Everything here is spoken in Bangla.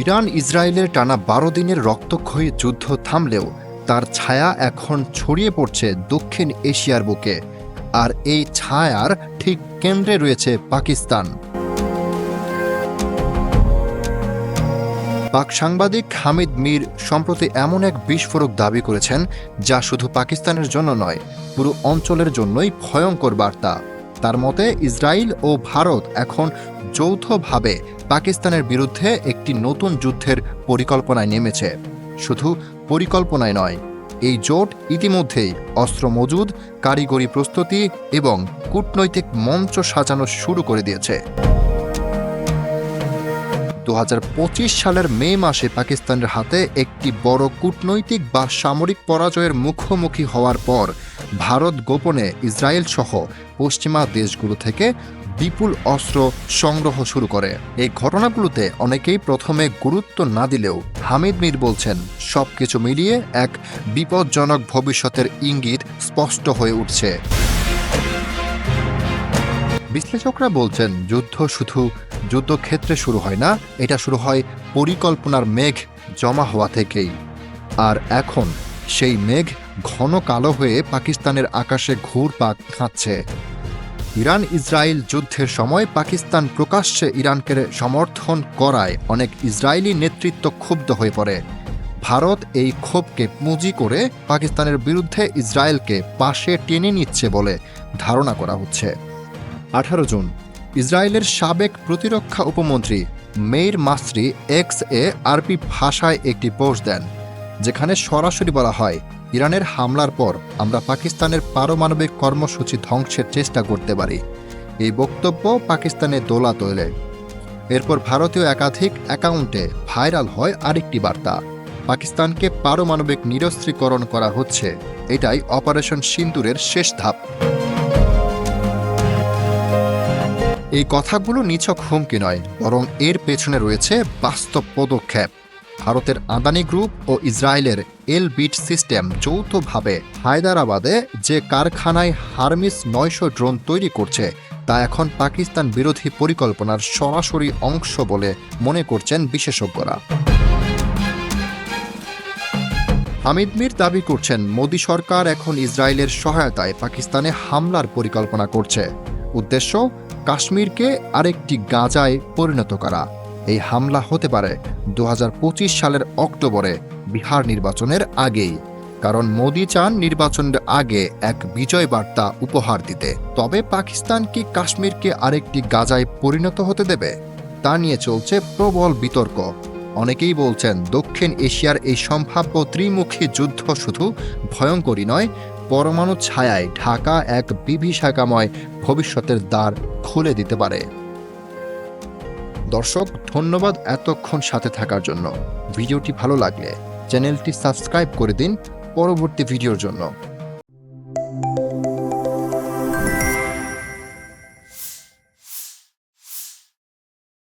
ইরান ইসরায়েলের টানা ১২ দিনের রক্তক্ষয়ী যুদ্ধ থামলেও তার ছায়া এখন ছড়িয়ে পড়ছে দক্ষিণ এশিয়ার বুকে। আর এই ছায়ার ঠিক কেন্দ্রে রয়েছে পাকিস্তান। পাক সাংবাদিক হামিদ মীর সম্প্রতি এমন এক বিস্ফোরক দাবি করেছেন, যা শুধু পাকিস্তানের জন্য নয়, পুরো অঞ্চলের জন্যই ভয়ঙ্কর বার্তা। তার মতে, ইসরায়েল ও ভারত এখন যৌথভাবে পাকিস্তানের বিরুদ্ধে একটি নতুন যুদ্ধের পরিকল্পনায় নেমেছে। শুধু পরিকল্পনায় নয়, এই জোট ইতিমধ্যেই অস্ত্র মজুদ, কারিগরি প্রস্তুতি এবং কূটনৈতিক মঞ্চ সাজানো শুরু করে দিয়েছে। ২০২৫ সালের মে মাসে পাকিস্তানের হাতে একটি বড় কূটনৈতিক বা সামরিক পরাজয়ের মুখোমুখি হওয়ার পর ভারত গোপনে ইসরায়েল সহ পশ্চিমা দেশগুলো থেকে বিপুল অস্ত্র সংগ্রহ শুরু করে। এই ঘটনাগুলোতে অনেকেই প্রথমে গুরুত্ব না দিলেও হামিদ মীর বলছেন, সবকিছু মিলিয়ে এক বিপজ্জনক ভবিষ্যতের ইঙ্গিত স্পষ্ট হয়ে উঠছে। বিশ্লেষকরা বলছেন, যুদ্ধ শুধু যুদ্ধক্ষেত্রে শুরু হয় না, এটা শুরু হয় পরিকল্পনার মেঘ জমা হওয়া থেকেই। আর এখন সেই মেঘ ঘন কালো হয়ে পাকিস্তানের আকাশে ঘুরপাক খাচ্ছে। ইরান ইসরায়েল যুদ্ধের সময় পাকিস্তান প্রকাশ্যে ইরানকে সমর্থন করায় অনেক ইসরায়েলি নেতৃত্ব ক্ষুব্ধ হয়ে পড়ে। ভারত এই ক্ষোভকে পুঁজি করে পাকিস্তানের বিরুদ্ধে ইসরায়েলকে পাশে টেনে নিচ্ছে বলে ধারণা করা হচ্ছে। ১৮ জুন ইসরায়েলের সাবেক প্রতিরক্ষা উপমন্ত্রী মেইর মাসরি এক্স এ আরবি ভাষায় একটি পোস্ট দেন, যেখানে সরাসরি বলা হয়, ইরানের হামলার পর আমরা পাকিস্তানের পারমাণবিক কর্মসূচি ধ্বংসের চেষ্টা করতে পারি। এই বক্তব্য পাকিস্তানে দোলা তোলে। এরপর ভারতীয় একাধিক অ্যাকাউন্টে ভাইরাল হয় আরেকটি বার্তা, পাকিস্তানকে পারমাণবিক নিরস্ত্রীকরণ করা হচ্ছে, এটাই অপারেশন সিন্দুরের শেষ ধাপ। এই কথাগুলো নিছক হুমকি নয়, বরং এর পেছনে রয়েছে বাস্তব পদক্ষেপ। ভারতের আদানি গ্রুপ ও ইসরায়েলের এলবিট সিস্টেম যৌথভাবে হায়দারাবাদে যে কারখানায় হারমিস ৯০০ ড্রোন তৈরি করছে, তা এখন পাকিস্তান বিরোধী পরিকল্পনার সরাসরি অংশ বলে মনে করছেন বিশেষজ্ঞরা। হামিদ মীর দাবি করছেন, মোদি সরকার এখন ইসরায়েলের সহায়তায় পাকিস্তানে হামলার পরিকল্পনা করছে। উদ্দেশ্য, কাশ্মীরকে আরেকটি গাজায় পরিণত করা। এই হামলা হতে পারে ২০২৫ সালের অক্টোবরে বিহার নির্বাচনের আগেই, কারণ মোদি চান নির্বাচনের আগে এক বিজয় বার্তা উপহার দিতে। তবে পাকিস্তান কি কাশ্মীরকে আরেকটি গাজায় পরিণত হতে দেবে, তা নিয়ে চলছে প্রবল বিতর্ক। অনেকেই বলছেন, দক্ষিণ এশিয়ার এই সম্ভাব্য ত্রিমুখী যুদ্ধ শুধু ভয়ঙ্করই নয়, পরমাণু ছায়ায় ঢাকা এক বিভীষিকাময় ভবিষ্যতের দ্বার খুলে দিতে পারে। দর্শক, ধন্যবাদ এতক্ষণ সাথে থাকার জন্য। ভিডিওটি ভালো লাগলে চ্যানেলটি সাবস্ক্রাইব করে দিন পরবর্তী ভিডিওর জন্য।